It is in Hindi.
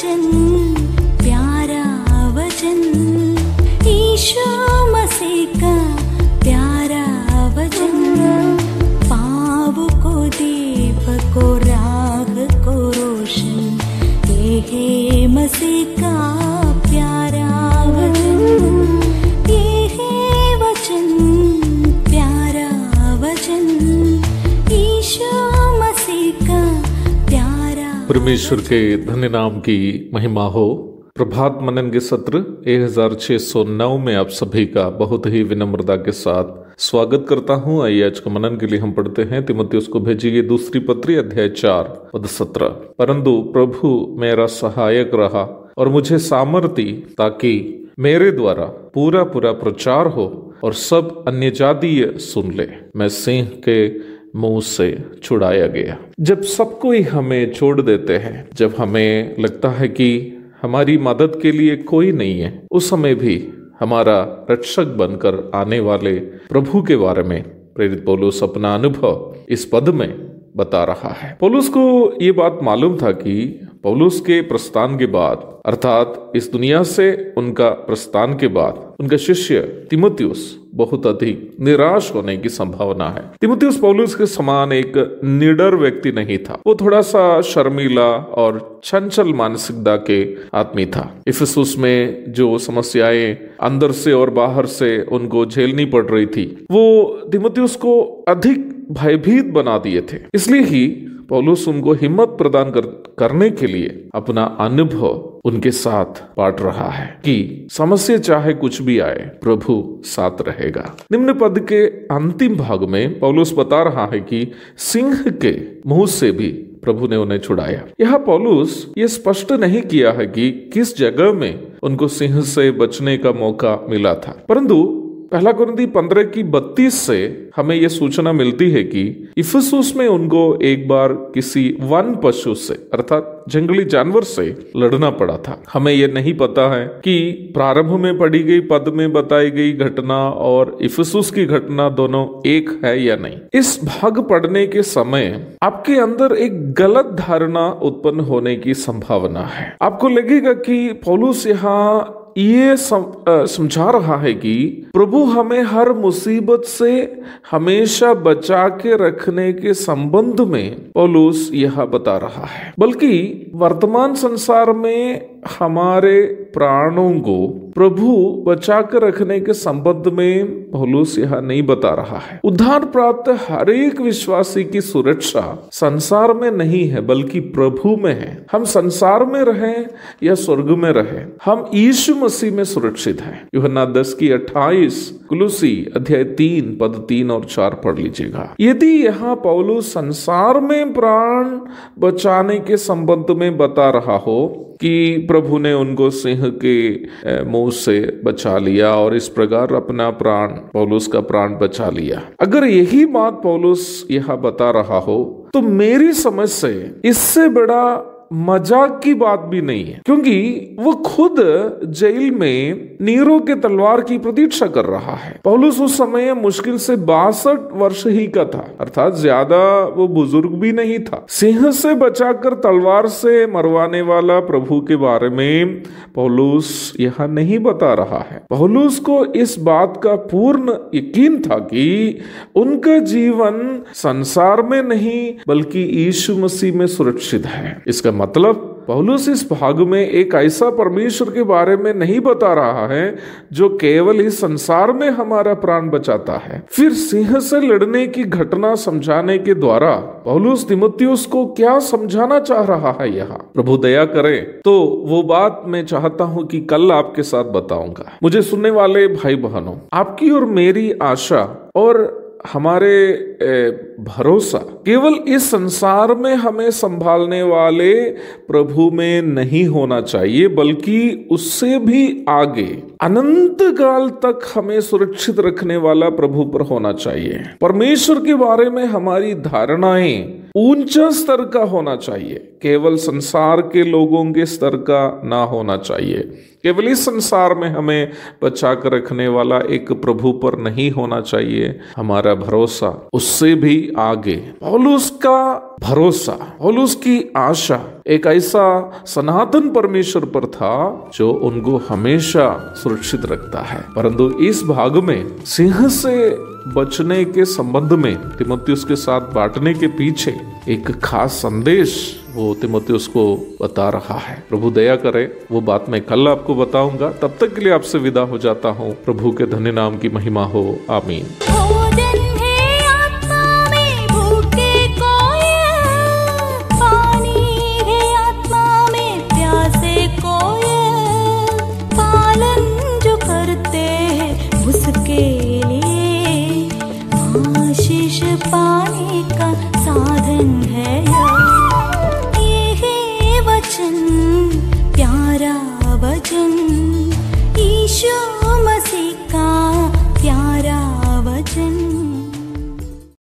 वचन, प्यारा वचन, यीशु मसीह का प्यारा वचन, पाव को दीप को राह को रोशन, ये है मसीह का प्यारा वचन, ये है वचन, प्यारा वचन, यीशु मसीह का प्यारा। परमेश्वर के धन्य नाम की महिमा हो। प्रभात मनन के सत्र 1609 में आप सभी का बहुत ही विनम्रता के साथ स्वागत करता हूं। आइए आज का मनन के लिए हम पढ़ते हैं तीमुथियुस को भेजी गई दूसरी पत्री अध्याय 4 पद 17। परंतु प्रभु मेरा सहायक रहा और मुझे सामर्थ्य दी, ताकि मेरे द्वारा पूरा प्रचार हो और सब अन्य जातीय सुन ले। मैं सिंह के मुंह से छुड़ाया गया। जब सब कोई हमें छोड़ देते हैं, जब हमें लगता है कि हमारी मदद के लिए कोई नहीं है, उस समय भी हमारा रक्षक बनकर आने वाले प्रभु के बारे में प्रेरित पौलुस अपना अनुभव इस पद में बता रहा है। पौलुस को ये बात मालूम था कि पौलुस के प्रस्थान के बाद, अर्थात इस दुनिया से उनका प्रस्थान के बाद, उनका शिष्य तीमुथियुस बहुत अधिक निराश होने की संभावना है। तीमुथियुस पौलुस के समान एक निडर व्यक्ति नहीं था। वो थोड़ा सा शर्मीला और चंचल मानसिकता के आदमी था। इफिसुस में जो समस्याएं अंदर से और बाहर से उनको झेलनी पड़ रही थी, वो तीमुथियुस को अधिक भयभीत बना दिए थे। इसलिए ही पौलुस उनको हिम्मत प्रदान करने के लिए अपना अनुभव उनके साथ बांट रहा है कि समस्या चाहे कुछ भी आए, प्रभु साथ रहेगा। निम्न पद के अंतिम भाग में पौलुस बता रहा है कि सिंह के मुंह से भी प्रभु ने उन्हें छुड़ाया। यहाँ पौलुस ये स्पष्ट नहीं किया है कि किस जगह में उनको सिंह से बचने का मौका मिला था, परंतु पहला कुरिन्थी 15:32 से हमें यह सूचना मिलती है कि इफिसुस में उनको एक बार किसी वन पशु से, अर्थात जंगली जानवर से लड़ना पड़ा था। हमें यह नहीं पता है कि प्रारंभ में पढ़ी गई पद में बताई गई घटना और इफिसुस की घटना दोनों एक है या नहीं। इस भाग पढ़ने के समय आपके अंदर एक गलत धारणा उत्पन्न होने की संभावना है। आपको लगेगा कि पौलुस यहाँ ये समझा रहा है कि प्रभु हमें हर मुसीबत से हमेशा बचा के रखने के संबंध में पौलुस यह बता रहा है, बल्कि वर्तमान संसार में हमारे प्राणों को प्रभु बचा कर रखने के संबंध में पौलुस यह नहीं बता रहा है। उद्धार प्राप्त हर एक विश्वासी की सुरक्षा संसार में नहीं है, बल्कि प्रभु में है। हम संसार में रहें या स्वर्ग में रहें, हम यीशु मसीह में सुरक्षित हैं। यूहन्ना 10:28, कुलुसी अध्याय 3 पद 3 और 4 पढ़ लीजिएगा। यदि यहाँ पौलुस संसार में प्राण बचाने के संबंध में बता रहा हो कि प्रभु ने उनको सिंह के मुंह से बचा लिया और इस प्रकार अपना प्राण, पौलुस का प्राण बचा लिया, अगर यही बात पौलुस यह बता रहा हो, तो मेरी समझ से इससे बड़ा मजाक की बात भी नहीं है, क्योंकि वो खुद जेल में नीरो के तलवार की प्रतीक्षा कर रहा है। पौलुस उस समय मुश्किल से 62 वर्ष ही का था, अर्थात ज्यादा वो बुजुर्ग भी नहीं था। सिंह से बचाकर तलवार से मरवाने वाला प्रभु के बारे में पौलुस यह नहीं बता रहा है। पौलुस को इस बात का पूर्ण यकीन था कि उनका जीवन संसार में नहीं बल्कि यीशु मसीह में सुरक्षित है। इसका मतलब पौलुस इस भाग में एक ऐसा परमेश्वर के बारे में नहीं बता रहा है जो केवल इस संसार में हमारा प्राण बचाता है। फिर सिंह से लड़ने की घटना समझाने के द्वारा पौलुस तीमुथियुस को क्या समझाना चाह रहा है यहाँ, प्रभु दया करे तो वो बात मैं चाहता हूँ कि कल आपके साथ बताऊंगा। मुझे सुनने वाले भाई बहनों, आपकी और मेरी आशा और हमारे भरोसा केवल इस संसार में हमें संभालने वाले प्रभु में नहीं होना चाहिए, बल्कि उससे भी आगे अनंत काल तक हमें सुरक्षित रखने वाला प्रभु पर होना चाहिए। परमेश्वर के बारे में हमारी धारणाएं ऊंचा स्तर का होना चाहिए, केवल संसार के लोगों के स्तर का ना होना चाहिए। केवल इस संसार में हमें बचा कर रखने वाला एक प्रभु पर नहीं होना चाहिए, हमारा भरोसा उससे भी आगे। पौलुस का भरोसा और उसकी आशा एक ऐसा सनातन परमेश्वर पर था जो उनको हमेशा सुरक्षित रखता है। परंतु इस भाग में सिंह से बचने के संबंध में तीमुथियुस के साथ बांटने के पीछे एक खास संदेश वो तीमुथियुस को बता रहा है। प्रभु दया करे, वो बात मैं कल आपको बताऊंगा। तब तक के लिए आपसे विदा हो जाता हूँ। प्रभु के धन्य नाम की महिमा हो। आमीन।